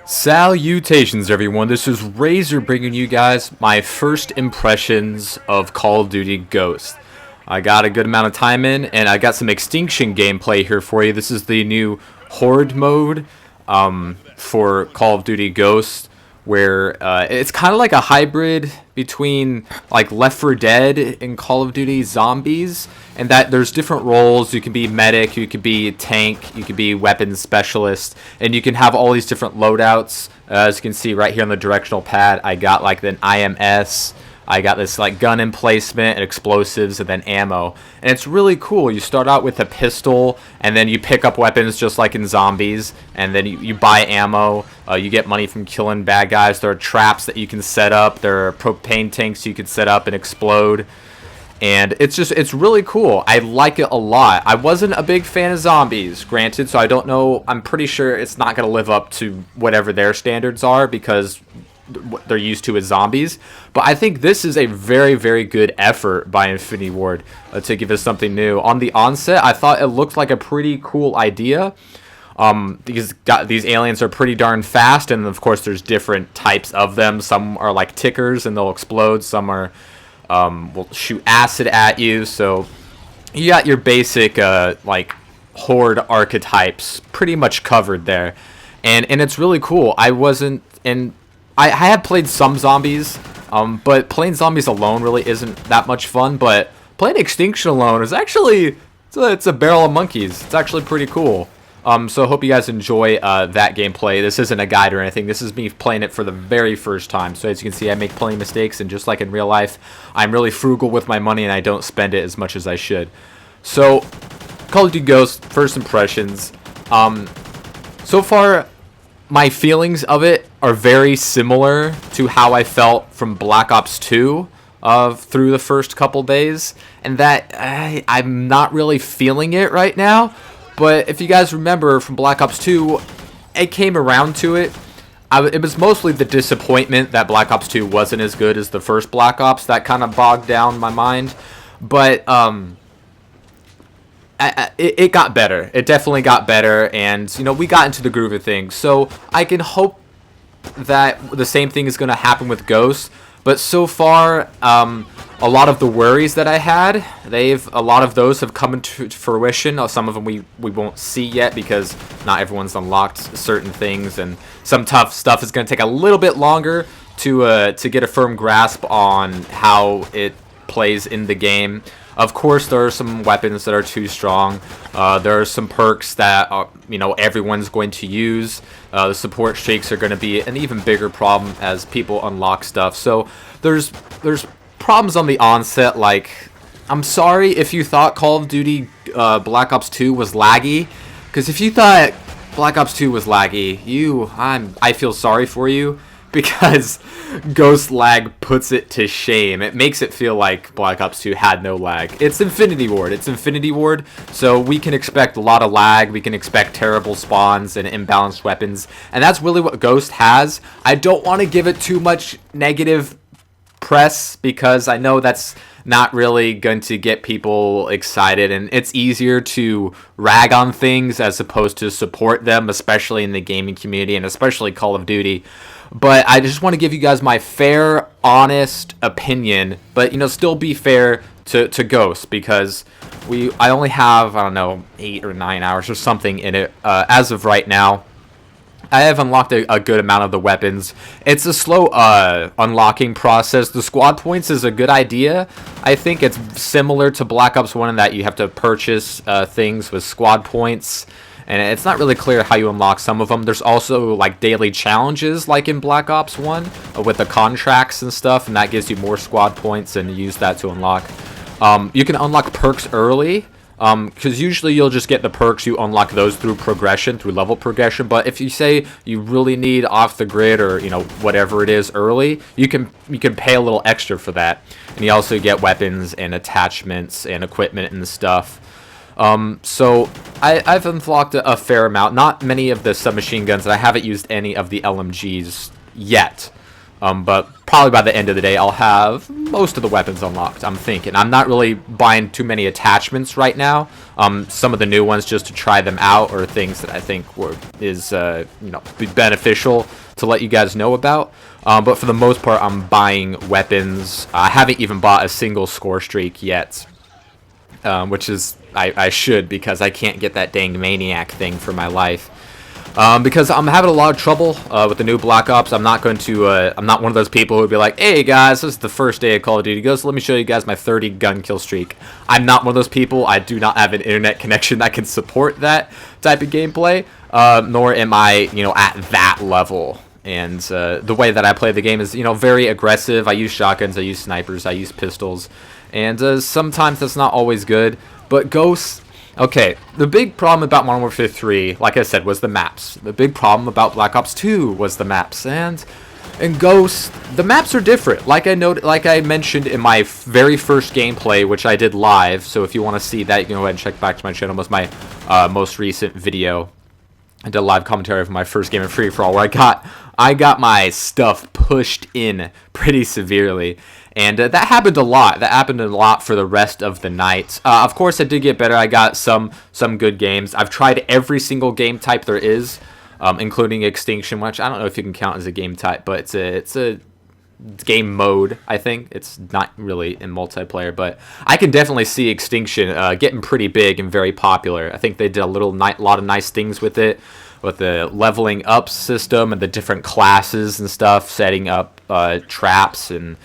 Salutations everyone, this is Razor bringing you guys my first impressions of Call of Duty Ghost. I got a good amount of time in, and I got some Extinction gameplay here for you. This is the new Horde mode for Call of Duty Ghost, where it's kind of like a hybrid between like Left 4 Dead and Call of Duty Zombies, and that there's different roles. You can be medic, you could be tank, you could be weapons specialist, and you can have all these different loadouts. As you can see right here on the directional pad, I got like an IMS, I got this like gun emplacement and explosives and then ammo. And it's really cool. You start out with a pistol and then you pick up weapons just like in Zombies, and then you buy ammo. You get money from killing bad guys. There are traps that you can set up. There are propane tanks you can set up and explode. And it's really cool. I like it a lot. I wasn't a big fan of Zombies, granted, so I don't know. I'm pretty sure it's not going to live up to whatever their standards are because what they're used to as Zombies. But I think this is a very, very good effort by Infinity Ward to give us something new. On the onset, I thought it looked like a pretty cool idea. These aliens are pretty darn fast, and of course there's different types of them. Some are like tickers and they'll explode. Some are will shoot acid at you. So you got your basic like Horde archetypes pretty much covered there, and it's really cool. I have played some Zombies, but playing Zombies alone really isn't that much fun. But playing Extinction alone is actually it's a barrel of monkeys. It's actually pretty cool. So I hope you guys enjoy that gameplay. This isn't a guide or anything. This is me playing it for the very first time. So as you can see, I make plenty of mistakes, and just like in real life, I'm really frugal with my money and I don't spend it as much as I should. So Call of Duty Ghost, first impressions. So far, my feelings of it are very similar to how I felt from Black Ops 2 through the first couple days, and that I'm not really feeling it right now. But if you guys remember from Black Ops 2, it came around to it. It was mostly the disappointment that Black Ops 2 wasn't as good as the first Black Ops that kind of bogged down my mind. But it got better. It definitely got better, and you know, we got into the groove of things. So I can hope that the same thing is going to happen with Ghost. But so far, a lot of the worries that I had, a lot of those have come into fruition. Some of them we won't see yet because not everyone's unlocked certain things, and some tough stuff is going to take a little bit longer to get a firm grasp on how it plays in the game. Of course, there are some weapons that are too strong. There are some perks that everyone's going to use. The support streaks are going to be an even bigger problem as people unlock stuff. So there's problems on the onset. Like, I'm sorry if you thought Call of Duty Black Ops 2 was laggy, because if you thought Black Ops 2 was laggy, I feel sorry for you, because Ghost lag puts it to shame. It makes it feel like Black Ops 2 had no lag. It's Infinity Ward, so we can expect a lot of lag. We can expect terrible spawns and imbalanced weapons, and that's really what Ghost has. I don't want to give it too much negative press because I know that's not really going to get people excited, and it's easier to rag on things as opposed to support them, especially in the gaming community and especially Call of Duty. But I just want to give you guys my fair, honest opinion, but still be fair to Ghost, because I only have, I don't know, 8 or 9 hours or something in it as of right now. I have unlocked a good amount of the weapons. It's a slow unlocking process. The squad points is a good idea. I think it's similar to Black Ops 1 in that you have to purchase things with squad points, and it's not really clear how you unlock some of them. There's also like daily challenges like in Black Ops 1 with the contracts and stuff, and that gives you more squad points, and you use that to unlock. You can unlock perks early, because usually you'll just get the perks, you unlock those through level progression. But if you say you really need off the grid or whatever it is early, you can pay a little extra for that, and you also get weapons and attachments and equipment and stuff. So I've unlocked a fair amount. Not many of the submachine guns, and I haven't used any of the LMGs yet. But probably by the end of the day, I'll have most of the weapons unlocked, I'm thinking. I'm not really buying too many attachments right now. Some of the new ones just to try them out, or things that I think is be beneficial to let you guys know about. But for the most part, I'm buying weapons. I haven't even bought a single score streak yet, which is I should, because I can't get that dang maniac thing for my life. Because I'm having a lot of trouble with the new Black Ops. I'm not one of those people who would be like, hey guys, this is the first day of Call of Duty Ghosts, let me show you guys my 30 gun kill streak. I'm not one of those people. I do not have an internet connection that can support that type of gameplay, nor am I, at that level. And the way that I play the game is, very aggressive. I use shotguns, I use snipers, I use pistols, and sometimes that's not always good. But Ghosts, okay, the big problem about Modern Warfare 3, like I said, was the maps. The big problem about Black Ops 2 was the maps. And in Ghosts, the maps are different. Like I mentioned in my very first gameplay, which I did live. So if you want to see that, you can go ahead and check back to my channel. It was my most recent video. I did a live commentary of my first game in Free For All, where I got my stuff pushed in pretty severely. And that happened a lot. That happened a lot for the rest of the night. Of course, I did get better. I got some good games. I've tried every single game type there is, including Extinction, which I don't know if you can count as a game type, but it's a game mode, I think. It's not really in multiplayer, but I can definitely see Extinction getting pretty big and very popular. I think they did a lot of nice things with it, with the leveling up system and the different classes and stuff, setting up traps and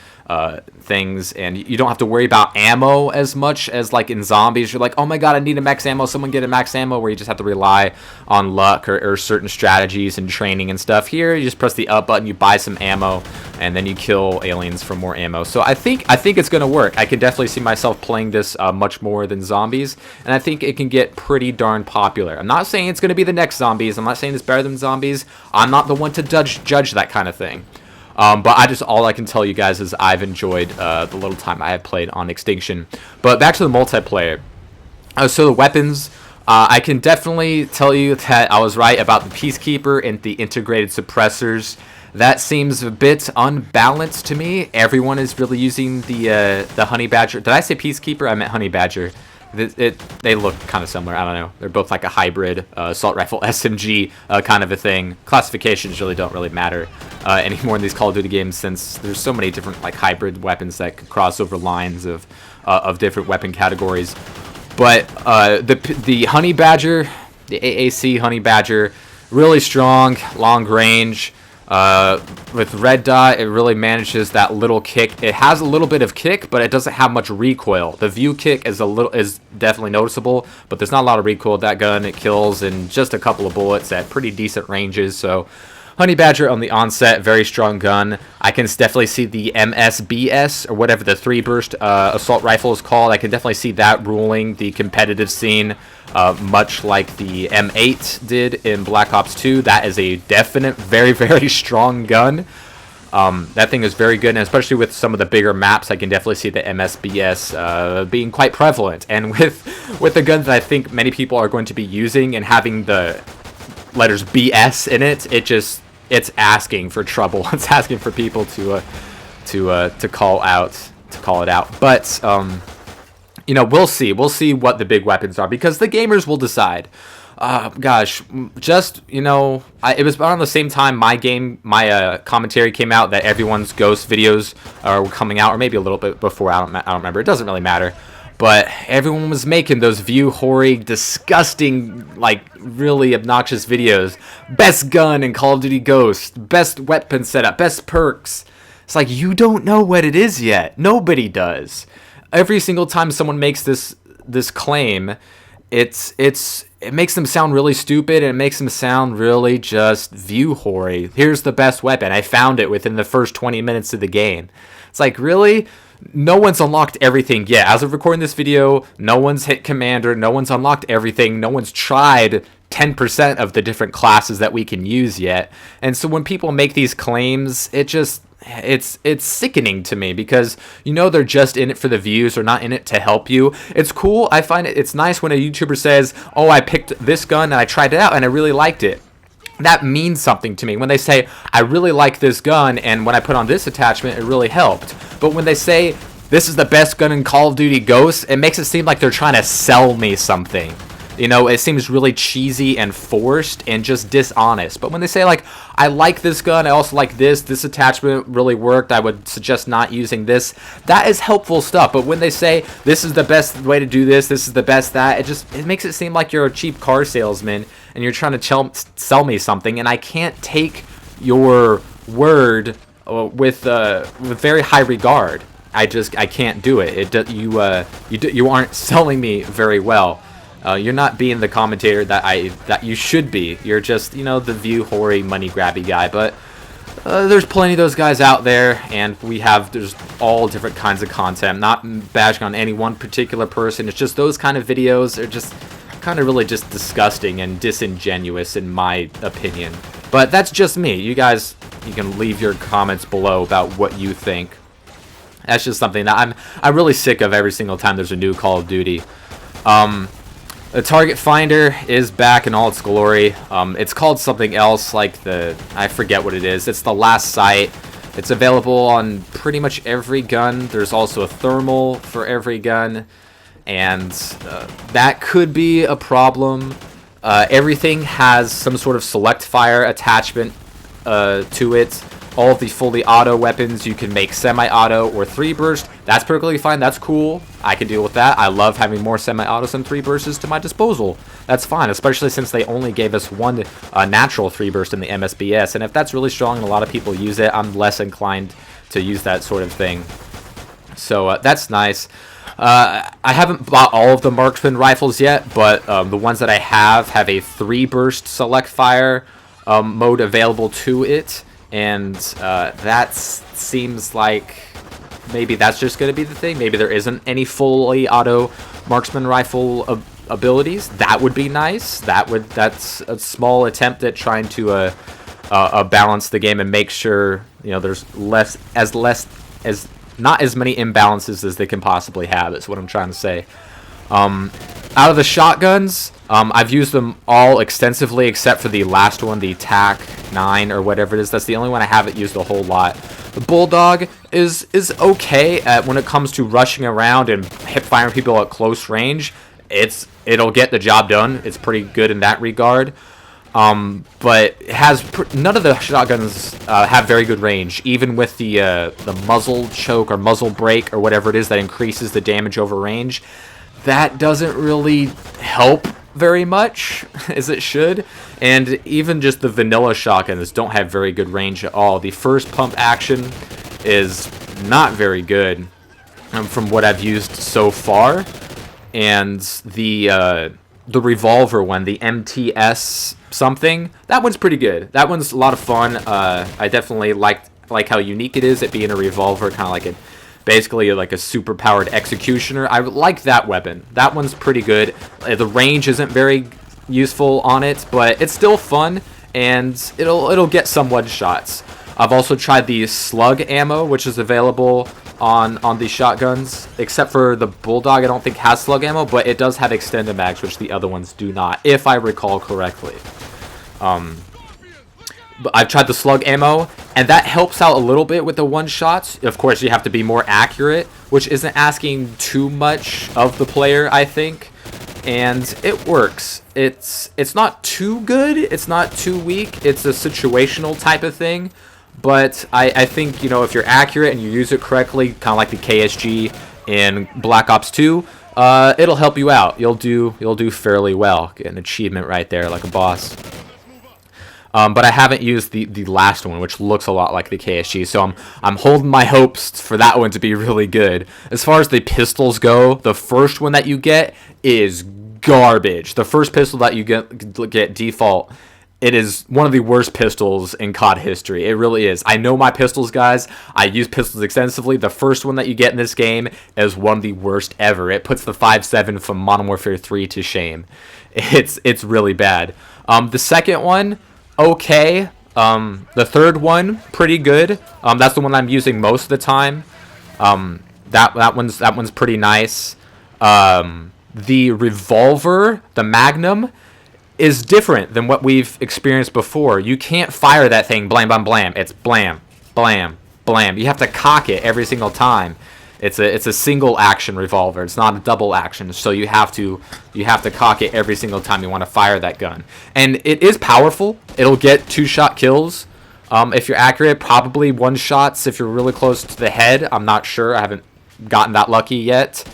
things, and you don't have to worry about ammo as much as like in Zombies. You're like, oh my god, I need a max ammo, someone get a max ammo, where you just have to rely on luck or certain strategies and training and stuff. Here you just press the up button, you buy some ammo, and then you kill aliens for more ammo. So I think it's gonna work. I can definitely see myself playing this much more than Zombies, and I think it can get pretty darn popular. I'm not saying it's gonna be the next Zombies. I'm not saying it's better than Zombies. I'm not the one to judge that kind of thing. But all I can tell you guys is I've enjoyed the little time I have played on Extinction. But back to the multiplayer. So the weapons, I can definitely tell you that I was right about the Peacekeeper and the integrated suppressors. That seems a bit unbalanced to me. Everyone is really using the Honey Badger. Did I say Peacekeeper? I meant Honey Badger. They look kind of similar. I don't know. They're both like a hybrid assault rifle SMG kind of a thing. Classifications don't really matter anymore in these Call of Duty games, since there's so many different like hybrid weapons that could cross over lines of different weapon categories. But the Honey Badger, the AAC Honey Badger, really strong, long range. With Red Dot, it really manages that little kick. It has a little bit of kick, but it doesn't have much recoil. The view kick is definitely noticeable, but there's not a lot of recoil with that gun. It kills in just a couple of bullets at pretty decent ranges. So Honey Badger on the onset, very strong gun. I can definitely see the MSBS, or whatever the 3-burst assault rifle is called. I can definitely see that ruling the competitive scene, much like the M8 did in Black Ops 2. That is a definite, very, very strong gun. That thing is very good, and especially with some of the bigger maps, I can definitely see the MSBS being quite prevalent. And with the guns that I think many people are going to be using and having the letters BS in it, it's asking for trouble. It's asking for people to call it out. But we'll see. We'll see what the big weapons are, because the gamers will decide. Gosh, just it was around the same time my commentary came out that everyone's Ghost videos were coming out, or maybe a little bit before. I don't remember. It doesn't really matter. But everyone was making those view-whoring, disgusting, like, really obnoxious videos. Best gun in Call of Duty Ghost. Best weapon setup. Best perks. It's like, you don't know what it is yet. Nobody does. Every single time someone makes this claim, it makes them sound really stupid, and it makes them sound really just view-hoary. Here's the best weapon. I found it within the first 20 minutes of the game. It's like, really? No one's unlocked everything yet. As of recording this video, no one's hit Commander, no one's unlocked everything, no one's tried 10% of the different classes that we can use yet. And so when people make these claims, it's sickening to me, because they're just in it for the views, or not in it to help you. It's cool. I find it's nice when a YouTuber says, oh, I picked this gun and I tried it out and I really liked it. that means something to me. When they say, I really like this gun, and when I put on this attachment, it really helped. But when they say, this is the best gun in Call of Duty Ghosts, it makes it seem like they're trying to sell me something. You know, it seems really cheesy and forced and just dishonest. But when they say, like, I like this gun, I also like this attachment really worked, I would suggest not using this, that is helpful stuff. But when they say, this is the best way to do this is the best that, it makes it seem like you're a cheap car salesman and you're trying to sell me something, and I can't take your word with very high regard. I can't do it. You aren't selling me very well. You're not being the commentator that you should be. You're just, the view hoary money grabby guy. But there's plenty of those guys out there, and there's all different kinds of content. Not bashing on any one particular person. It's just those kind of videos are just kind of really just disgusting and disingenuous in my opinion. But that's just me. You guys, you can leave your comments below about what you think. That's just something that I'm really sick of every single time there's a new Call of Duty. The target finder is back in all its glory. It's called something else, like I forget what it is. It's the last sight. It's available on pretty much every gun. There's also a thermal for every gun, and that could be a problem. Everything has some sort of select fire attachment to it. All of the fully auto weapons you can make semi-auto or 3-burst. That's perfectly fine. That's cool. I can deal with that. I love having more semi-autos and 3-bursts to my disposal. That's fine, especially since they only gave us one natural 3-burst in the MSBS. And if that's really strong and a lot of people use it, I'm less inclined to use that sort of thing. So that's nice. I haven't bought all of the marksman rifles yet, but the ones that I have a 3-burst select fire mode available to it. And that seems like maybe that's just going to be the thing. Maybe there isn't any fully auto marksman rifle abilities. That would be nice. That's a small attempt at trying to balance the game and make sure there's not as many imbalances as they can possibly have. Is what I'm trying to say. Out of the shotguns, I've used them all extensively except for the last one, the TAC 9 or whatever it is. That's the only one I haven't used a whole lot. The Bulldog is okay when it comes to rushing around and hip firing people at close range. It'll get the job done. It's pretty good in that regard. But it has none of the shotguns have very good range, even with the muzzle choke or muzzle brake or whatever it is that increases the damage over range. That doesn't really help very much as it should, and even just the vanilla shotguns don't have very good range at all. The first pump action is not very good from what I've used so far, and the revolver one, the MTS something, that one's pretty good. That one's a lot of fun. I definitely like how unique it is, it being a revolver, kind of like basically like a super powered executioner. I like that weapon. That one's pretty good. The range isn't very useful on it, but it's still fun, and it'll get some one shots. I've also tried the slug ammo, which is available on these shotguns, except for the Bulldog. I don't think has slug ammo, but it does have extended mags, which the other ones do not, if I recall correctly. But I've tried the slug ammo, and that helps out a little bit with the one-shots. Of course, you have to be more accurate, which isn't asking too much of the player, I think. And it works. It's not too good. It's not too weak. It's a situational type of thing. But I think, if you're accurate and you use it correctly, kind of like the KSG in Black Ops 2, it'll help you out. You'll do fairly well. Get an achievement right there, like a boss. But I haven't used the last one, which looks a lot like the KSG, so I'm holding my hopes for that one to be really good. As far as the pistols go, the first one that you get is garbage. The first pistol that you get default, it is one of the worst pistols in COD history. It really is. I know my pistols, guys. I use pistols extensively. The first one that you get in this game is one of the worst ever. It puts the 5.7 from Modern Warfare 3 to shame. It's really bad. The second one, okay. The third one, pretty good. That's the one I'm using most of the time. That one's pretty nice. The revolver, the Magnum, is different than what we've experienced before. You can't fire that thing blam, blam, blam. It's blam, blam, blam. You have to cock it every single time. It's a single action revolver. It's not a double action, so you have to cock it every single time you want to fire that gun. And it is powerful. It'll get 2-shot kills. If you're accurate, probably 1-shots if you're really close to the head. I'm not sure. I haven't gotten that lucky yet.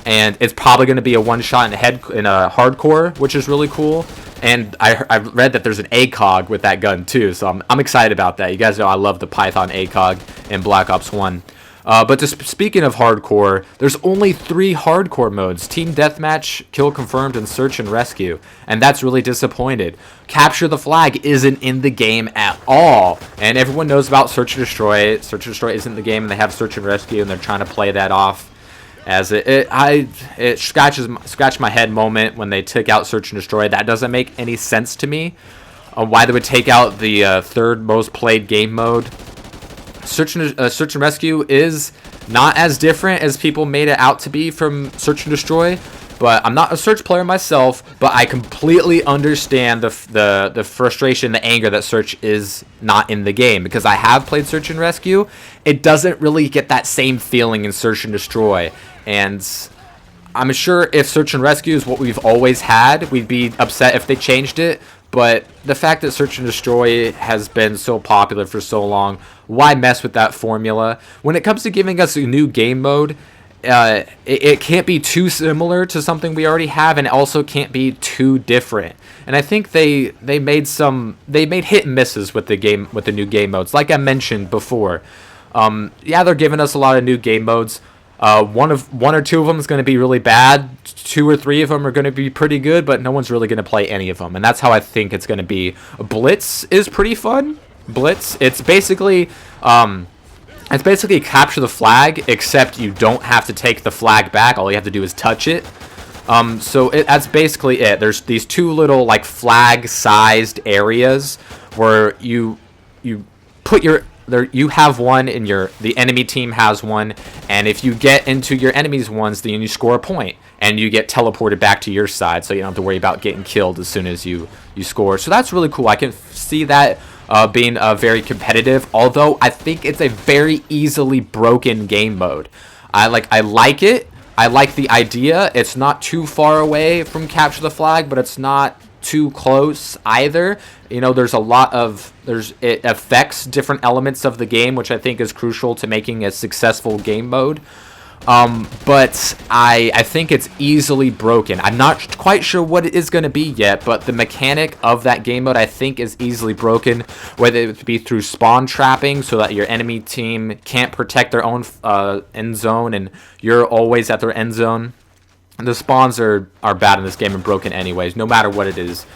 And it's probably going to be a 1-shot in the head in a hardcore, which is really cool. And I read that there's an ACOG with that gun too, so I'm excited about that. You guys know I love the Python ACOG in Black Ops 1. But just speaking of hardcore, there's only 3 hardcore modes: Team Deathmatch, Kill Confirmed, and Search and Rescue. And that's really disappointed. Capture the Flag isn't in the game at all. And everyone knows about Search and Destroy. Search and Destroy isn't in the game, and they have Search and Rescue, and they're trying to play that off as it scratch my head moment when they took out Search and Destroy. That doesn't make any sense to me. Why they would take out the third most played game mode. Search and Rescue is not as different as people made it out to be from Search and Destroy, but I'm not a Search player myself, but I completely understand the frustration, the anger that Search is not in the game, because I have played Search and Rescue. It doesn't really get that same feeling in Search and Destroy, and I'm sure if Search and Rescue is what we've always had, we'd be upset if they changed it. But the fact that Search and Destroy has been so popular for so long, why mess with that formula? When it comes to giving us a new game mode, it can't be too similar to something we already have, and it also can't be too different. And I think they made hit and misses with the new game modes, like I mentioned before. Yeah, they're giving us a lot of new game modes. One or two of them is going to be really bad. 2 or 3 of them are going to be pretty good, but no one's really going to play any of them. And that's how I think it's going to be. Blitz is pretty fun. Blitz, it's basically capture the flag, except you don't have to take the flag back. All you have to do is touch it. So that's basically it. There's these 2 little like flag-sized areas where you put your you have one and the enemy team has one, and if you get into your enemy's ones, then you score a point and you get teleported back to your side, so you don't have to worry about getting killed as soon as you score. So that's really cool. I can see that being very competitive, although I think it's a very easily broken game mode. I like it. I like the idea. It's not too far away from Capture the Flag, but it's not too close either. You know, it affects different elements of the game, which I think is crucial to making a successful game mode. But I think it's easily broken. I'm not quite sure what it is going to be yet, but the mechanic of that game mode I think is easily broken, whether it be through spawn trapping so that your enemy team can't protect their own end zone and you're always at their end zone. The spawns are bad in this game and broken anyways, no matter what it is.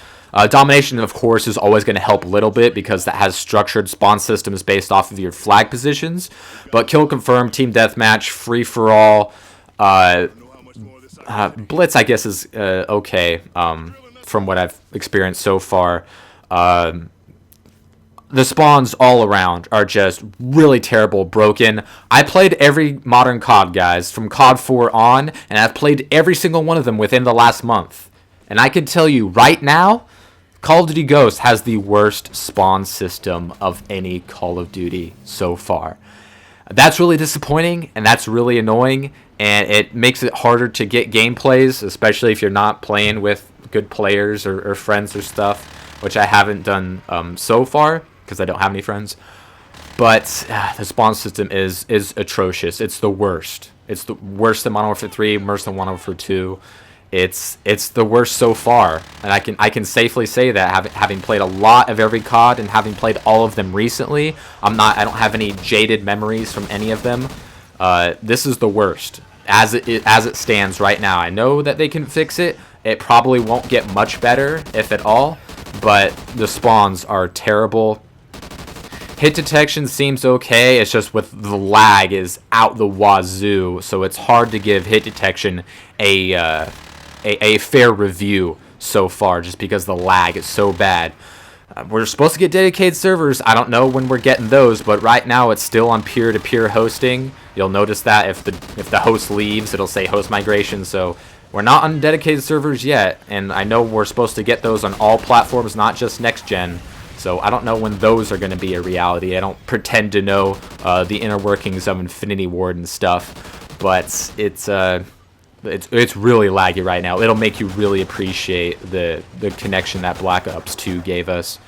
Domination, of course, is always going to help a little bit because that has structured spawn systems based off of your flag positions. But Kill Confirm, Team Deathmatch, Free For All, Blitz, I guess, is okay from what I've experienced so far. The spawns all around are just really terrible, broken. I played every modern COD, guys, from COD 4 on, and I've played every single one of them within the last month. And I can tell you right now, Call of Duty Ghosts has the worst spawn system of any Call of Duty so far. That's really disappointing, and that's really annoying, and it makes it harder to get gameplays, especially if you're not playing with good players or friends or stuff, which I haven't done so far, because I don't have any friends. But the spawn system is atrocious. It's the worst. It's the worse than Modern Warfare 3, worse than Modern Warfare 2. It's the worst so far, and I can safely say that having played a lot of every COD and having played all of them recently. I don't have any jaded memories from any of them. This is the worst as it stands right now. I know that they can fix it. It probably won't get much better, if at all, but the spawns are terrible. Hit detection seems okay. It's just with the lag is out the wazoo, so it's hard to give hit detection a fair review so far, just because the lag is so bad. We're supposed to get dedicated servers. I don't know when we're getting those, but right now it's still on peer-to-peer hosting. You'll notice that if the host leaves, it'll say host migration. So We're not on dedicated servers yet, and I know we're supposed to get those on all platforms, not just next gen. So I don't know when those are going to be a reality. I don't pretend to know the inner workings of Infinity Ward and stuff, but it's really laggy right now. It'll make you really appreciate the connection that Black Ops 2 gave us.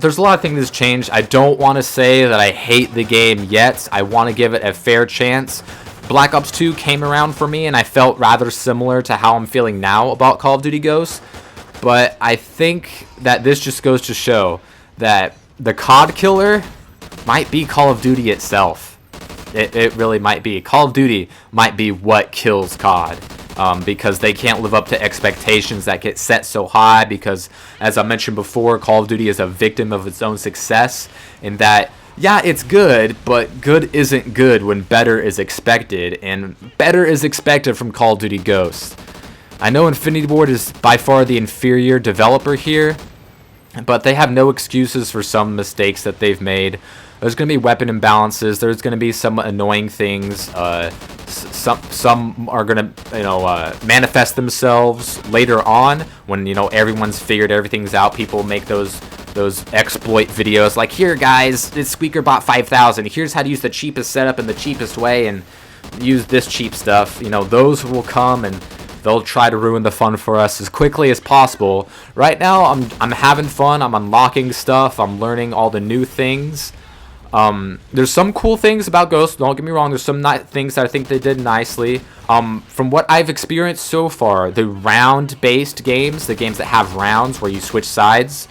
There's a lot of things that's changed. I don't want to say that I hate the game yet. I want to give it a fair chance. Black Ops 2 came around for me, and I felt rather similar to how I'm feeling now about Call of Duty Ghosts. But I think that this just goes to show that the COD killer might be Call of Duty itself. It really might be. Call of Duty might be what kills COD. Because they can't live up to expectations that get set so high, because, as I mentioned before, Call of Duty is a victim of its own success, in that, yeah, it's good, but good isn't good when better is expected, and better is expected from Call of Duty Ghosts. I know Infinity Ward is by far the inferior developer here, but they have no excuses for some mistakes that they've made. There's going to be weapon imbalances. There's going to be some annoying things. Some are going to, manifest themselves later on when, everyone's figured everything's out. People make those exploit videos like, here, guys, it's SqueakerBot 5000. Here's how to use the cheapest setup in the cheapest way and use this cheap stuff. Those will come and they'll try to ruin the fun for us as quickly as possible. Right now, I'm having fun. I'm unlocking stuff. I'm learning all the new things. There's some cool things about Ghost, don't get me wrong. There's some things that I think they did nicely. From what I've experienced so far, the round-based games, the games that have rounds where you switch sides,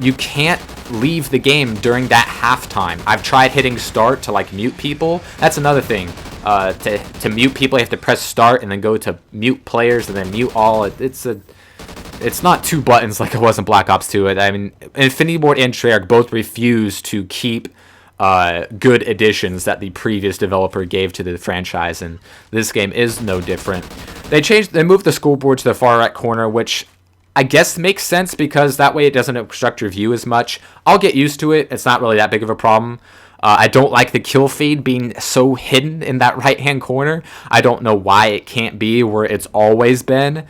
you can't leave the game during that halftime. I've tried hitting start to mute people. That's another thing. To mute people, you have to press start and then go to mute players and then mute all. It's not two buttons like it was in Black Ops 2. I mean, Infinity Ward and Treyarch both refused to keep good additions that the previous developer gave to the franchise, and this game is no different. They moved the scoreboard to the far right corner, which I guess makes sense because that way it doesn't obstruct your view as much. I'll get used to it. It's not really that big of a problem. I don't like the kill feed being so hidden in that right-hand corner. I don't know why it can't be where it's always been.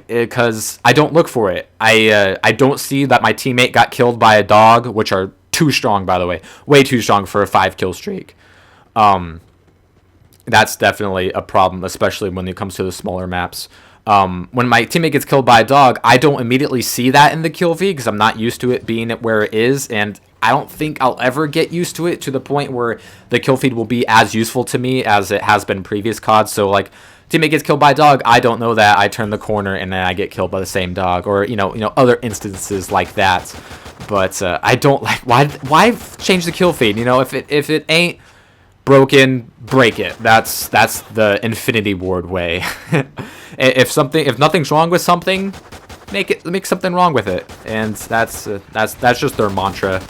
Because I don't look for it. I don't see that my teammate got killed by a dog, which are too strong, by the way. Way too strong for a 5-kill streak. That's definitely a problem, especially when it comes to the smaller maps. When my teammate gets killed by a dog, I don't immediately see that in the kill feed because I'm not used to it being where it is, and I don't think I'll ever get used to it to the point where the kill feed will be as useful to me as it has been in previous CODs. So, teammate gets killed by a dog, I don't know that. I turn the corner and then I get killed by the same dog, or other instances like that. But I don't like why change the kill feed? If it ain't broken, break it. That's the Infinity Ward way. If nothing's wrong with something, make something wrong with it, and that's just their mantra.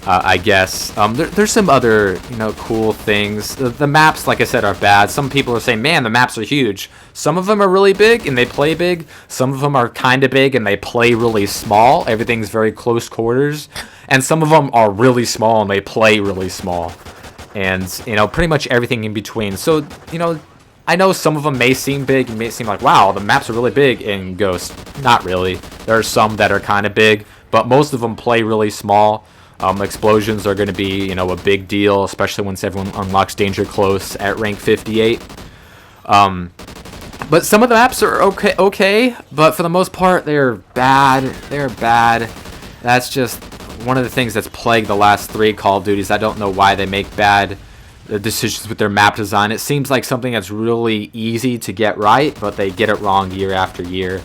I guess. There's some other, cool things. The maps, like I said, are bad. Some people are saying, man, the maps are huge. Some of them are really big and they play big. Some of them are kind of big and they play really small. Everything's very close quarters. And some of them are really small and they play really small. And, pretty much everything in between. So, I know some of them may seem big and may seem like, wow, the maps are really big in Ghost. Not really. There are some that are kind of big, but most of them play really small. Explosions are going to be, a big deal, especially once everyone unlocks Danger Close at rank 58. But some of the maps are okay, but for the most part, they're bad. They're bad. That's just one of the things that's plagued the last 3 Call of Duties. I don't know why they make bad decisions with their map design. It seems like something that's really easy to get right, but they get it wrong year after year.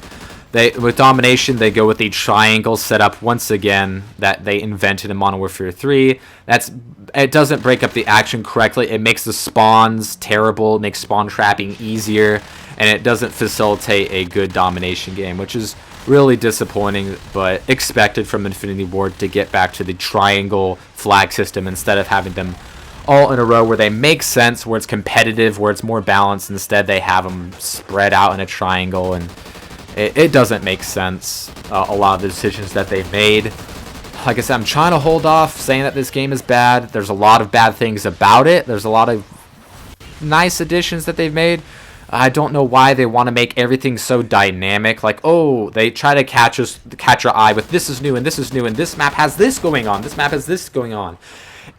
With Domination, they go with the triangle setup once again that they invented in Modern Warfare 3. It doesn't break up the action correctly. It makes the spawns terrible. It makes spawn trapping easier, and it doesn't facilitate a good domination game, which is really disappointing, but expected from Infinity Ward to get back to the triangle flag system instead of having them all in a row where they make sense, where it's competitive, where it's more balanced. Instead, they have them spread out in a triangle, and it doesn't make sense, a lot of the decisions that they've made. Like I said, I'm trying to hold off saying that this game is bad. There's a lot of bad things about it. There's a lot of nice additions that they've made. I don't know why they want to make everything so dynamic. Like, oh, they try to catch our eye with this is new and this is new and this map has this going on. This map has this going on.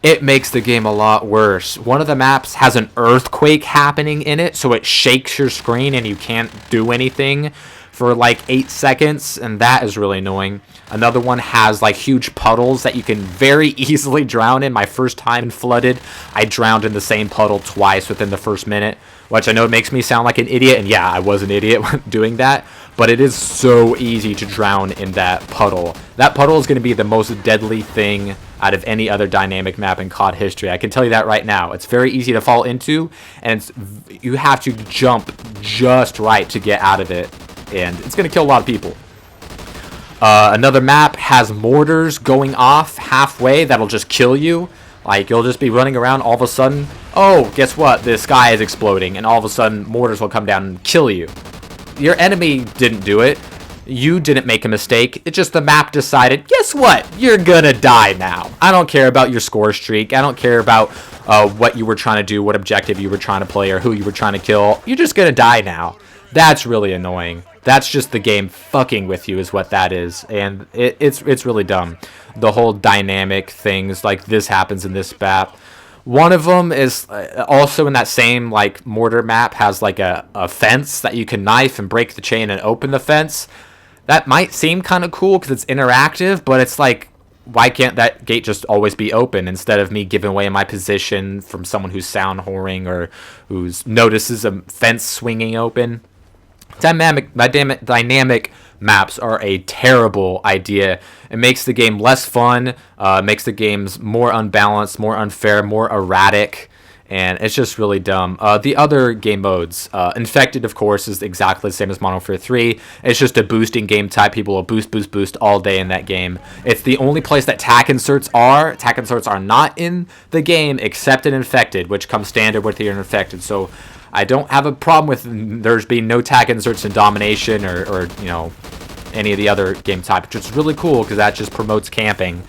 It makes the game a lot worse. One of the maps has an earthquake happening in it, so it shakes your screen and you can't do anything for like 8 seconds, and that is really annoying. Another one has like huge puddles that you can very easily drown in. My first time in Flooded, I drowned in the same puddle twice within the first minute, which I know it makes me sound like an idiot, and yeah, I was an idiot doing that, but it is so easy to drown in that puddle. That puddle is going to be the most deadly thing out of any other dynamic map in COD history. I can tell you that right now. It's very easy to fall into, and you have to jump just right to get out of it, and it's going to kill a lot of people. Another map has mortars going off halfway that'll just kill you. Like, you'll just be running around, all of a sudden, oh, guess what? The sky is exploding, and all of a sudden, mortars will come down and kill you. Your enemy didn't do it. You didn't make a mistake. It's just the map decided, guess what? You're gonna die now. I don't care about your score streak. I don't care about what you were trying to do, what objective you were trying to play, or who you were trying to kill. You're just gonna die now. That's really annoying. That's just the game fucking with you is what that is. And it's really dumb. The whole dynamic things, like this happens in this map. One of them is also in that same like mortar map, has like a fence that you can knife and break the chain and open the fence. That might seem kind of cool because it's interactive, but it's like, why can't that gate just always be open instead of me giving away my position from someone who's sound whoring or who notices a fence swinging open? Dynamic maps are a terrible idea. It makes the game less fun, makes the games more unbalanced, more unfair, more erratic, and it's just really dumb. The other game modes, Infected, of course, is exactly the same as Modern Warfare 3. It's just a boosting game type. People will boost all day in that game. It's the only place that tac inserts are. Tac inserts are not in the game except in Infected, which comes standard with your Infected. So I don't have a problem with there's being no tac inserts in Domination or you know, any of the other game types, which is really cool because that just promotes camping.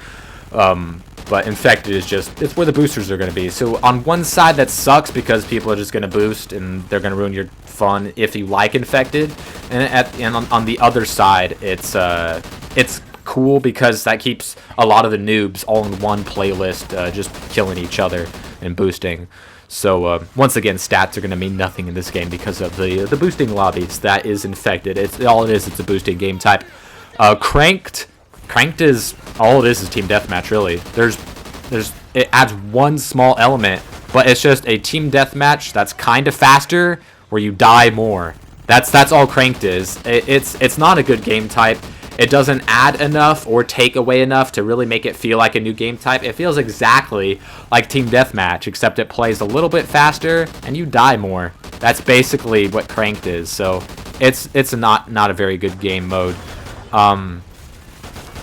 But Infected is just, it's where the boosters are going to be. So on one side that sucks because people are just going to boost and they're going to ruin your fun if you like Infected. And on the other side, it's cool because that keeps a lot of the noobs all in one playlist, just killing each other and boosting. So once again, stats are going to mean nothing in this game because of the boosting lobbies. That is Infected. It's all it is. It's a boosting game type. Cranked is all it is team deathmatch. Really, it adds one small element, but it's just a team deathmatch that's kind of faster where you die more. That's all Cranked is. It's not a good game type. It doesn't add enough or take away enough to really make it feel like a new game type. It feels exactly like Team Deathmatch, except it plays a little bit faster and you die more. That's basically what Cranked is. So it's not a very good game mode.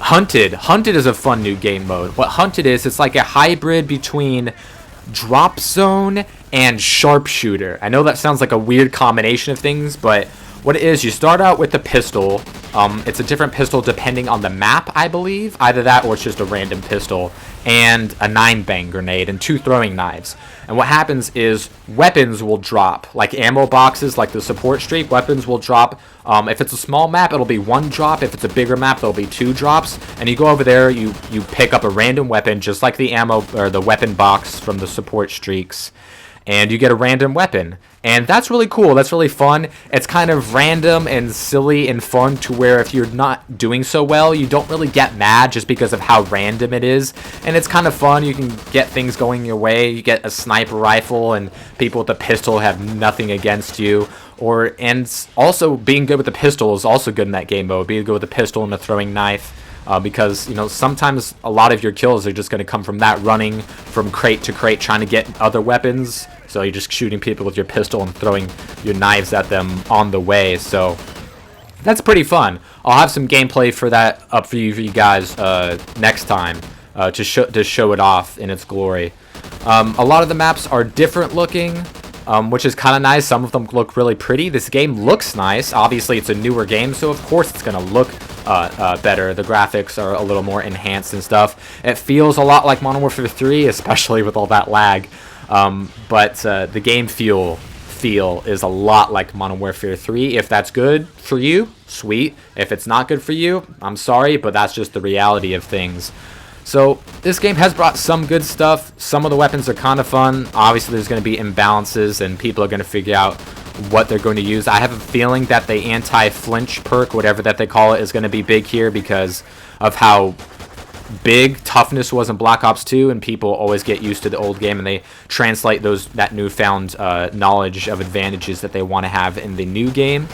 Hunted is a fun new game mode. What Hunted is, it's like a hybrid between Drop Zone and Sharpshooter. I know that sounds like a weird combination of things, but what it is, you start out with the pistol. It's a different pistol depending on the map, I believe. Either that or it's just a random pistol. And a 9-bang grenade and 2 throwing knives. And what happens is weapons will drop. Like ammo boxes, like the support streak, weapons will drop. If it's a small map, it'll be 1 drop. If it's a bigger map, there'll be 2 drops. And you go over there, you pick up a random weapon, just like the ammo or the weapon box from the support streaks. And you get a random weapon. And that's really cool. That's really fun. It's kind of random and silly and fun to where if you're not doing so well, you don't really get mad just because of how random it is. And it's kind of fun. You can get things going your way. You get a sniper rifle and people with a pistol have nothing against you. And also being good with the pistol is also good in that game mode. Being good with the pistol and the throwing knife. Because, you know, sometimes a lot of your kills are just going to come from that running from crate to crate trying to get other weapons. So you're just shooting people with your pistol and throwing your knives at them on the way. So that's pretty fun. I'll have some gameplay for that up for you guys next time to show it off in its glory. A lot of the maps are different looking, which is kind of nice. Some of them look really pretty. This game looks nice. Obviously, it's a newer game, so of course it's going to look better. The graphics are a little more enhanced and stuff. It feels a lot like Modern Warfare 3, especially with all that lag. But the game feel is a lot like Modern Warfare 3. If that's good for you, sweet. If it's not good for you, I'm sorry, but that's just the reality of things. So this game has brought some good stuff. Some of the weapons are kind of fun. Obviously, there's going to be imbalances, and people are going to figure out what they're going to use. I have a feeling that the anti-flinch perk, whatever that they call it, is going to be big here because of how big toughness was in Black Ops 2, and people always get used to the old game and they translate that newfound knowledge of advantages that they want to have in the new game.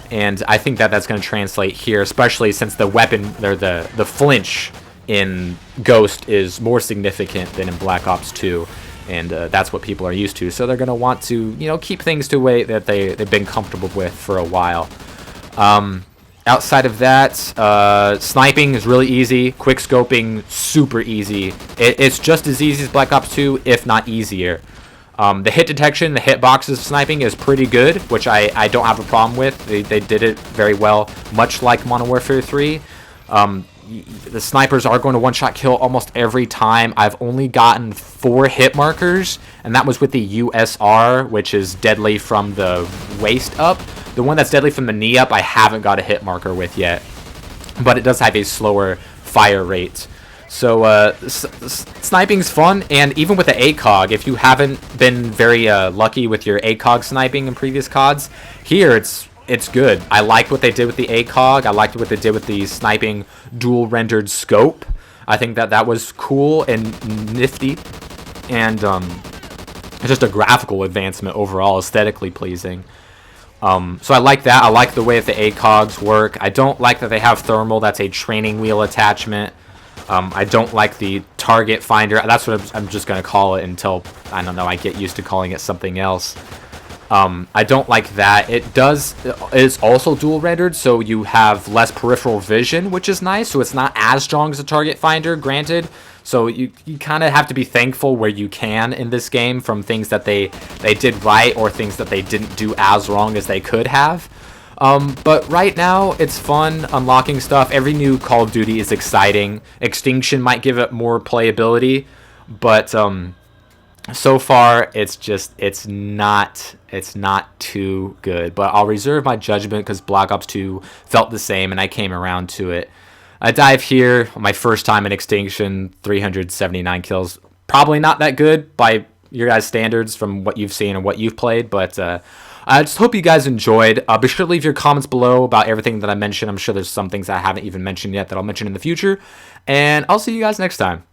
And I think that that's going to translate here, especially since the weapon or the flinch in Ghost is more significant than in Black Ops 2, and that's what people are used to. So they're going to want to, keep things to a way that they've been comfortable with for a while. Outside of that, sniping is really easy. Quick scoping, super easy. It's just as easy as Black Ops 2, if not easier. The hit detection, the hitboxes of sniping is pretty good, which I don't have a problem with. They did it very well, much like Modern Warfare 3. The snipers are going to one-shot kill almost every time. I've only gotten 4 hit markers, and that was with the USR, which is deadly from the waist up. The one that's deadly from the knee up, I haven't got a hit marker with yet, but it does have a slower fire rate. So sniping's fun, and even with the ACOG, if you haven't been very lucky with your ACOG sniping in previous CODs, here it's good. I liked what they did with the ACOG. I liked what they did with the sniping dual rendered scope. I think that was cool and nifty, and just a graphical advancement overall, aesthetically pleasing. So I like that. I like the way that the ACOGs work. I don't like that they have thermal. That's a training wheel attachment. I don't like the target finder. That's what I'm just going to call it until, I don't know, I get used to calling it something else. I don't like that. It's also dual rendered, so you have less peripheral vision, which is nice. So it's not as strong as a target finder, granted. So you kind of have to be thankful where you can in this game from things that they did right or things that they didn't do as wrong as they could have. But right now, it's fun unlocking stuff. Every new Call of Duty is exciting. Extinction might give it more playability, but so far it's not too good. But I'll reserve my judgment because Black Ops 2 felt the same and I came around to it. I dive here, my first time in Extinction, 379 kills. Probably not that good by your guys' standards from what you've seen and what you've played, but I just hope you guys enjoyed. Be sure to leave your comments below about everything that I mentioned. I'm sure there's some things I haven't even mentioned yet that I'll mention in the future. And I'll see you guys next time.